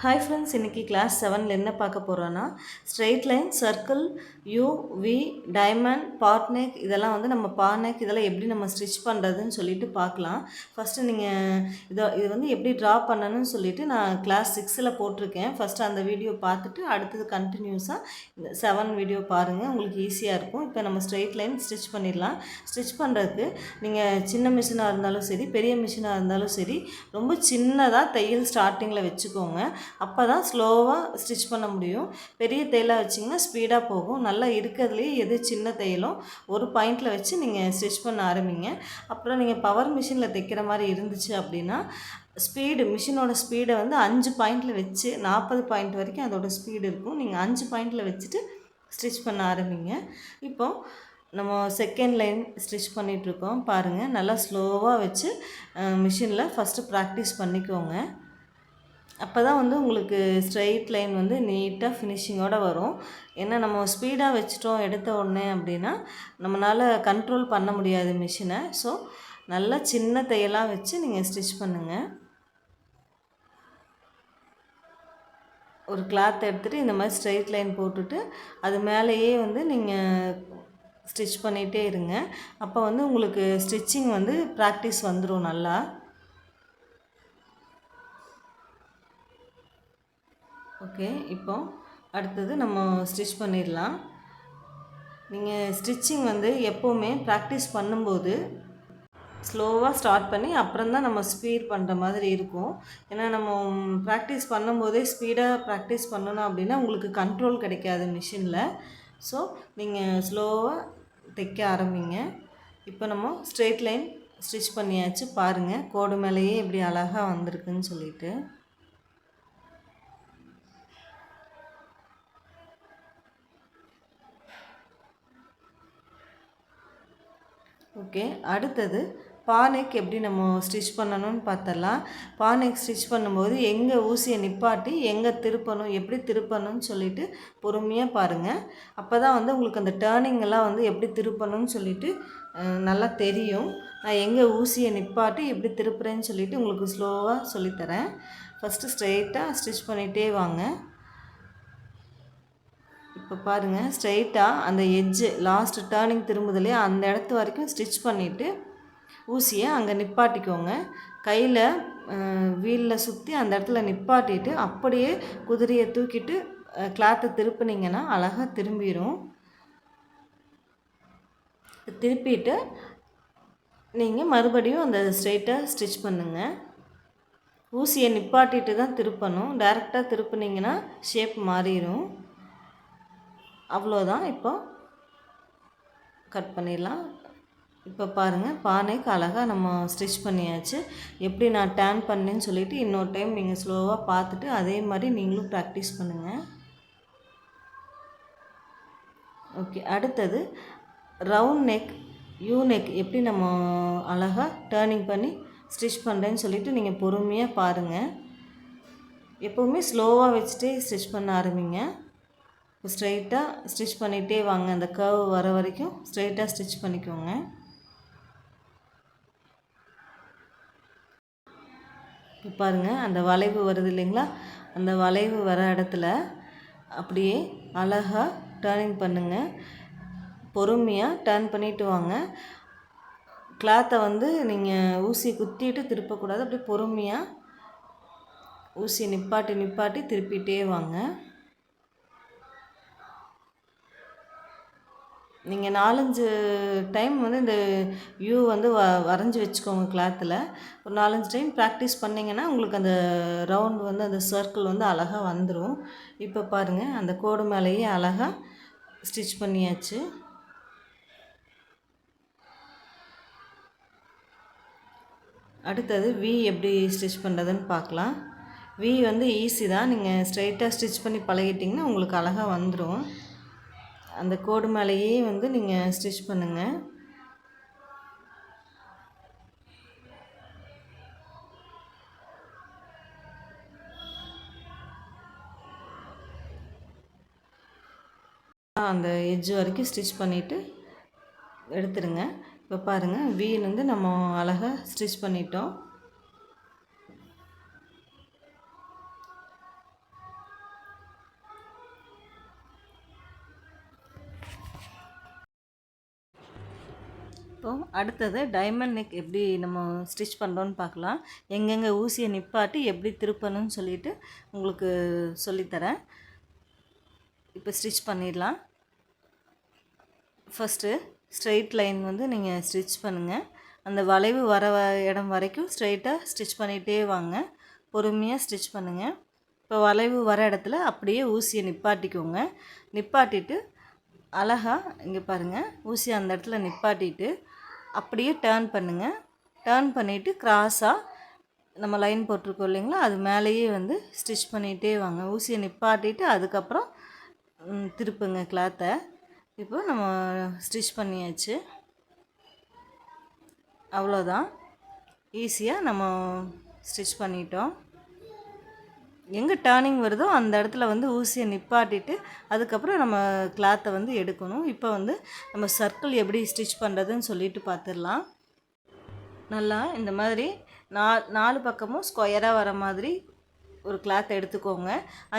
Hi friends, இன்றைக்கி class 7ல் என்ன பார்க்க போகிறோன்னா straight line, circle, U, V, diamond, boat neck இதெல்லாம் வந்து நம்ம பார்ட் நெக் இதெல்லாம் எப்படி நம்ம ஸ்டிச் பண்ணுறதுன்னு சொல்லிட்டு பார்க்கலாம். ஃபஸ்ட்டு நீங்கள் இது வந்து எப்படி ட்ரா பண்ணணும்னு சொல்லிட்டு நான் கிளாஸ் 6ல் போட்டிருக்கேன். ஃபஸ்ட்டு அந்த வீடியோ பார்த்துட்டு அடுத்தது கண்டினியூஸாக இந்த 7 வீடியோ பாருங்கள், உங்களுக்கு ஈஸியாக இருக்கும். இப்போ நம்ம ஸ்ட்ரெயிட் லைன் ஸ்டிச் பண்ணிடலாம். ஸ்டிச் பண்ணுறதுக்கு நீங்கள் சின்ன மிஷினாக இருந்தாலும் சரி, பெரிய மிஷினாக இருந்தாலும் சரி, ரொம்ப சின்னதாக தையல் ஸ்டார்டிங்கில் வச்சுக்கோங்க. அப்போ தான் ஸ்லோவாக ஸ்டிச் பண்ண முடியும். பெரிய தையலாக வச்சிங்கன்னா ஸ்பீடாக போகும். நல்லா இருக்கிறதுலேயே எது சின்ன தையலும் ஒரு பாயிண்டில் வச்சு நீங்கள் ஸ்டிச் பண்ண ஆரம்பிங்க. அப்புறம் நீங்கள் பவர் மிஷினில் தைக்கிற மாதிரி இருந்துச்சு அப்படின்னா மிஷினோட ஸ்பீடை வந்து 5 பாயிண்டில் வச்சு 40 பாயிண்ட் வரைக்கும் அதோடய ஸ்பீடு இருக்கும். நீங்கள் 5 பாயிண்டில் வச்சுட்டு ஸ்டிச் பண்ண ஆரம்பிங்க. இப்போது நம்ம செகண்ட் லைன் ஸ்டிச் பண்ணிகிட்ருக்கோம் பாருங்கள். நல்லா ஸ்லோவாக வச்சு மிஷினில் ஃபஸ்ட்டு ப்ராக்டிஸ் பண்ணிக்கோங்க. அப்போ தான் வந்து உங்களுக்கு ஸ்ட்ரெயிட் லைன் வந்து நீட்டாக ஃபினிஷிங்கோடு வரும். ஏன்னா நம்ம ஸ்பீடாக வச்சுட்டோம் எடுத்த உடனே அப்படின்னா நம்மளால் கண்ட்ரோல் பண்ண முடியாது மிஷினை. ஸோ நல்லா சின்ன தையலாக வச்சு நீங்கள் ஸ்டிச் பண்ணுங்கள். ஒரு கிளாத் எடுத்துகிட்டு இந்த மாதிரி ஸ்ட்ரெயிட் லைன் போட்டுட்டு அது மேலேயே வந்து நீங்கள் ஸ்டிச் பண்ணிகிட்டே இருங்க. அப்போ வந்து உங்களுக்கு ஸ்டிச்சிங் வந்து ப்ராக்டிஸ் வந்துடும் நல்லா. ஓகே, இப்போ அடுத்தது நம்ம ஸ்டிச் பண்ணிடலாம். நீங்கள் ஸ்டிச்சிங் வந்து எப்போவுமே ப்ராக்டிஸ் பண்ணும்போது ஸ்லோவாக ஸ்டார்ட் பண்ணி அப்புறம் தான் நம்ம ஸ்பீட் பண்ணுற மாதிரி இருக்கும். ஏன்னா நம்ம ப்ராக்டிஸ் பண்ணும்போதே ஸ்பீடாக ப்ராக்டிஸ் பண்ணணும் அப்படின்னா உங்களுக்கு கண்ட்ரோல் கிடைக்காது மிஷினில். ஸோ நீங்கள் ஸ்லோவாக தைக்க ஆரம்பிங்க. இப்போ நம்ம ஸ்ட்ரெயிட் லைன் ஸ்டிச் பண்ணியாச்சு பாருங்கள், கோடு மேலேயே எப்படி அழகாக வந்திருக்குன்னு சொல்லிட்டு. ஓகே, அடுத்தது பானைக்கு எப்படி நம்ம ஸ்டிச் பண்ணணும்னு பார்த்தலாம். பானைக்கு ஸ்டிச் பண்ணும்போது எங்கே ஊசியை நிப்பாட்டி எங்கே திருப்பணும், எப்படி திருப்பணும்னு சொல்லிவிட்டு பொறுமையாக பாருங்கள். அப்போ தான் வந்து உங்களுக்கு அந்த டேர்னிங்கெல்லாம் வந்து எப்படி திருப்பணும்னு சொல்லிவிட்டு நல்லா தெரியும். நான் எங்கே ஊசியை நிப்பாட்டி எப்படி திருப்புறேன்னு சொல்லிவிட்டு உங்களுக்கு ஸ்லோவாக சொல்லித்தரேன். ஃபஸ்ட்டு ஸ்ட்ரெயிட்டாக ஸ்டிச் பண்ணிகிட்டே வாங்க. இப்போ பாருங்கள், ஸ்ட்ரெயிட்டாக அந்த எட்ஜு லாஸ்ட்டு டேர்னிங் திரும்புதலையே அந்த இடத்து வரைக்கும் ஸ்டிச் பண்ணிவிட்டு ஊசியை அங்கே நிப்பாட்டிக்கோங்க. கையில் வீலில் சுற்றி அந்த இடத்துல நிப்பாட்டிட்டு அப்படியே குதிரையை தூக்கிட்டு கிளாத்தை திருப்பினீங்கன்னா அழகாக திரும்பிடும். திருப்பிட்டு நீங்கள் மறுபடியும் அந்த ஸ்ட்ரெயிட்டாக ஸ்டிச் பண்ணுங்கள். ஊசியை நிப்பாட்டிட்டு தான் திருப்பணும். டைரெக்டாக திருப்பினீங்கன்னா ஷேப் மாறிடும். அவ்வளோதான். இப்போ கட் பண்ணிடலாம். இப்போ பாருங்கள், பானைக்கு அழகாக நம்ம ஸ்டிச் பண்ணியாச்சு. எப்படி நான் டேர்ன் பண்ணேன்னு சொல்லிவிட்டு இன்னொரு டைம் நீங்கள் ஸ்லோவாக பார்த்துட்டு அதே மாதிரி நீங்களும் ப்ராக்டிஸ் பண்ணுங்கள். ஓகே, அடுத்தது ரவுண்ட் நெக், யூ நெக் எப்படி நம்ம அழகாக டேர்னிங் பண்ணி ஸ்டிச் பண்ணுறேன்னு சொல்லிவிட்டு நீங்கள் பொறுமையாக பாருங்கள். எப்போவுமே ஸ்லோவாக வச்சுட்டே ஸ்டிச் பண்ண ஆரம்பிங்க. இப்போ ஸ்ட்ரெயிட்டாக ஸ்டிச் பண்ணிகிட்டே வாங்க. அந்த கர்வ் வர வரைக்கும் ஸ்ட்ரெயிட்டாக ஸ்டிச் பண்ணிக்கோங்க. இப்போ பாருங்கள், அந்த வளைவு வருது இல்லைங்களா, அந்த வளைவு வர இடத்துல அப்படியே அழகாக டேர்னிங் பண்ணுங்கள். பொறுமையாக டேர்ன் பண்ணிவிட்டு வாங்க. கிளாத்தை வந்து நீங்கள் ஊசி குத்திட்டு திருப்பக்கூடாது. அப்படியே பொறுமையாக ஊசியை நிப்பாட்டி திருப்பிகிட்டே வாங்க. நீங்கள் 4-5 டைம் வந்து இந்த யூ வந்து வரைஞ்சி வச்சுக்கோங்க கிளாத்தில். ஒரு 4-5 டைம் ப்ராக்டிஸ் பண்ணிங்கன்னா உங்களுக்கு அந்த ரவுண்ட் வந்து அந்த சர்க்கிள் வந்து அழகாக வந்துடும். இப்போ பாருங்கள், அந்த கோடு மேலேயே அழகாக ஸ்டிச் பண்ணியாச்சு. அடுத்தது வி எப்படி ஸ்டிச் பண்ணுறதுன்னு பார்க்கலாம். வி வந்து ஈஸி தான். நீங்கள் ஸ்ட்ரெயிட்டாக ஸ்டிச் பண்ணி பழகிட்டிங்கன்னா உங்களுக்கு அழகாக வந்துடும். அந்த கோடு மேலேயே வந்து நீங்கள் ஸ்டிச் பண்ணுங்கள். அந்த எட்ஜ் வரைக்கும் ஸ்டிச் பண்ணிவிட்டு எடுத்துடுங்க. இப்போ பாருங்கள், வீல் வந்து நம்ம அழகாக ஸ்டிச் பண்ணிட்டோம். இப்போ அடுத்தது டைமண்ட் நெக் எப்படி நம்ம ஸ்டிச் பண்ணுறோன்னு பார்க்கலாம். எங்கெங்கே ஊசியை நிப்பாட்டி எப்படி திருப்பணும்னு சொல்லிட்டு உங்களுக்கு சொல்லித்தரேன். இப்போ ஸ்டிச் பண்ணிடலாம். ஃபஸ்ட்டு ஸ்ட்ரெயிட் லைன் வந்து நீங்கள் ஸ்டிச் பண்ணுங்கள். அந்த வளைவு வர இடம் வரைக்கும் ஸ்ட்ரெயிட்டாக ஸ்டிச் பண்ணிகிட்டே வாங்க. பொறுமையாக ஸ்டிச் பண்ணுங்கள். இப்போ வளைவு வர இடத்துல அப்படியே ஊசியை நிப்பாட்டிக்கோங்க. நிப்பாட்டிட்டு அழகாக இங்கே பாருங்கள், ஊசியை அந்த இடத்துல நிப்பாட்டிட்டு அப்படியே டேர்ன் பண்ணுங்கள். டேர்ன் பண்ணிவிட்டு க்ராஸாக நம்ம லைன் போட்டிருக்கோம் இல்லைங்களா, அது மேலேயே வந்து ஸ்டிச் பண்ணிகிட்டே வாங்க. ஊசியை நிப்பாட்டிட்டு அதுக்கப்புறம் திருப்புங்க கிளாத்தை. இப்போ நம்ம ஸ்டிச் பண்ணியாச்சு. அவ்வளோதான், ஈஸியாக நம்ம ஸ்டிச் பண்ணிட்டோம். எங்கே டேர்னிங் வருதோ அந்த இடத்துல வந்து ஊசியை நிப்பாட்டிட்டு அதுக்கப்புறம் நம்ம கிளாத்தை வந்து எடுக்கணும். இப்போ வந்து நம்ம சர்க்கிள் எப்படி ஸ்டிச் பண்ணுறதுன்னு சொல்லிட்டு பார்த்துடலாம். நல்லா இந்த மாதிரி 4 பக்கமும் ஸ்கொயராக வர மாதிரி ஒரு கிளாத் எடுத்துக்கோங்க.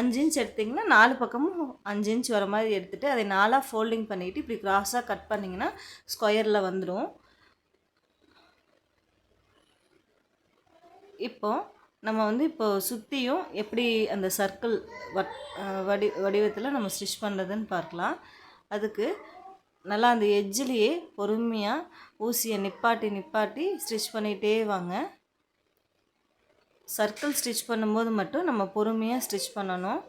5 இன்ச் எடுத்திங்கன்னா 4 பக்கமும் 5 இன்ச் வர மாதிரி எடுத்துகிட்டு அதை 4ஆக ஃபோல்டிங் பண்ணிவிட்டு இப்படி க்ராஸாக கட் பண்ணிங்கன்னா ஸ்கொயரில் வந்துடும். இப்போது நம்ம வந்து இப்போ சுற்றியும் எப்படி அந்த சர்க்கிள் வடிவத்தில் நம்ம ஸ்டிச் பண்ணுறதுன்னு பார்க்கலாம். அதுக்கு நல்லா அந்த எட்ஜிலேயே பொறுமையாக ஊசியை நிப்பாட்டி ஸ்டிச் பண்ணிகிட்டே வாங்க. சர்க்கிள் ஸ்டிச் பண்ணும்போது மட்டும் நம்ம பொறுமையாக ஸ்டிச் பண்ணணும்.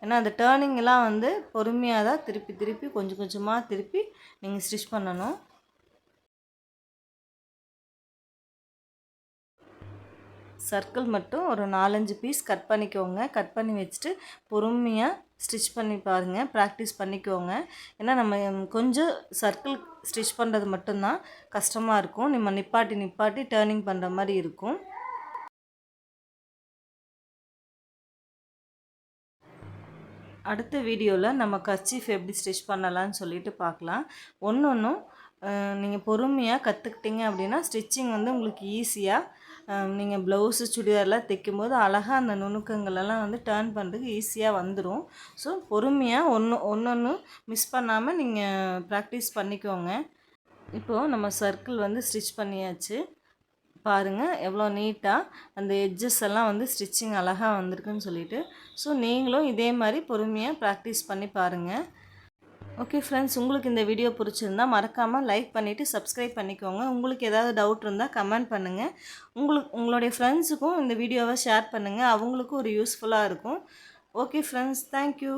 ஏன்னா அந்த டேர்னிங்கெலாம் வந்து பொறுமையாக தான் திருப்பி கொஞ்சம் கொஞ்சமாக திருப்பி நீங்கள் ஸ்டிச் பண்ணணும். சர்க்கிள் மட்டும் ஒரு 4-5 பீஸ் கட் பண்ணிக்கோங்க. கட் பண்ணி வச்சுட்டு பொறுமையாக ஸ்டிச் பண்ணி பாருங்கள், ப்ராக்டிஸ் பண்ணிக்கோங்க. ஏன்னா நம்ம கொஞ்சம் சர்க்கிள் ஸ்டிச் பண்ணுறது மட்டும்தான் கஷ்டமாக இருக்கும். நம்ம நிப்பாட்டி டேர்னிங் பண்ணுற மாதிரி இருக்கும். அடுத்த வீடியோவில் நம்ம கர்ச்சீஃப் எப்படி ஸ்டிச் பண்ணலான்னு சொல்லிட்டு பார்க்கலாம். ஒன்றும் நீங்கள் பொறுமையாக கற்றுக்கிட்டீங்க அப்படின்னா ஸ்டிச்சிங் வந்து உங்களுக்கு ஈஸியாக நீங்கள் ப்ளவுஸு சுடிதார்லாம் தைக்கும்போது அழகாக அந்த நுணுக்கங்களெல்லாம் வந்து டேர்ன் பண்ணுறதுக்கு ஈஸியாக வந்துடும். ஸோ பொறுமையாக ஒன்று மிஸ் பண்ணாமல் நீங்கள் ப்ராக்டிஸ் பண்ணிக்கோங்க. இப்போது நம்ம சர்க்கிள் வந்து ஸ்டிச் பண்ணியாச்சு. பாருங்கள் எவ்வளோ நீட்டாக அந்த எட்ஜஸ் எல்லாம் வந்து ஸ்டிச்சிங் அழகாக வந்திருக்குன்னு சொல்லிட்டு. ஸோ நீங்களும் இதே மாதிரி பொறுமையாக ப்ராக்டிஸ் பண்ணி பாருங்கள். ஓகே ஃப்ரெண்ட்ஸ், உங்களுக்கு இந்த வீடியோ பிடிச்சிருந்தா மறக்காமல் லைக் பண்ணிவிட்டு சப்ஸ்கிரைப் பண்ணிக்கோங்க. உங்களுக்கு ஏதாவது டவுட் இருந்தால் கமெண்ட் பண்ணுங்கள். உங்களுடைய ஃப்ரெண்ட்ஸுக்கும் இந்த வீடியோவை ஷேர் பண்ணுங்கள். அவங்களுக்கும் ஒரு யூஸ்ஃபுல்லாக இருக்கும். Okay friends, thank you.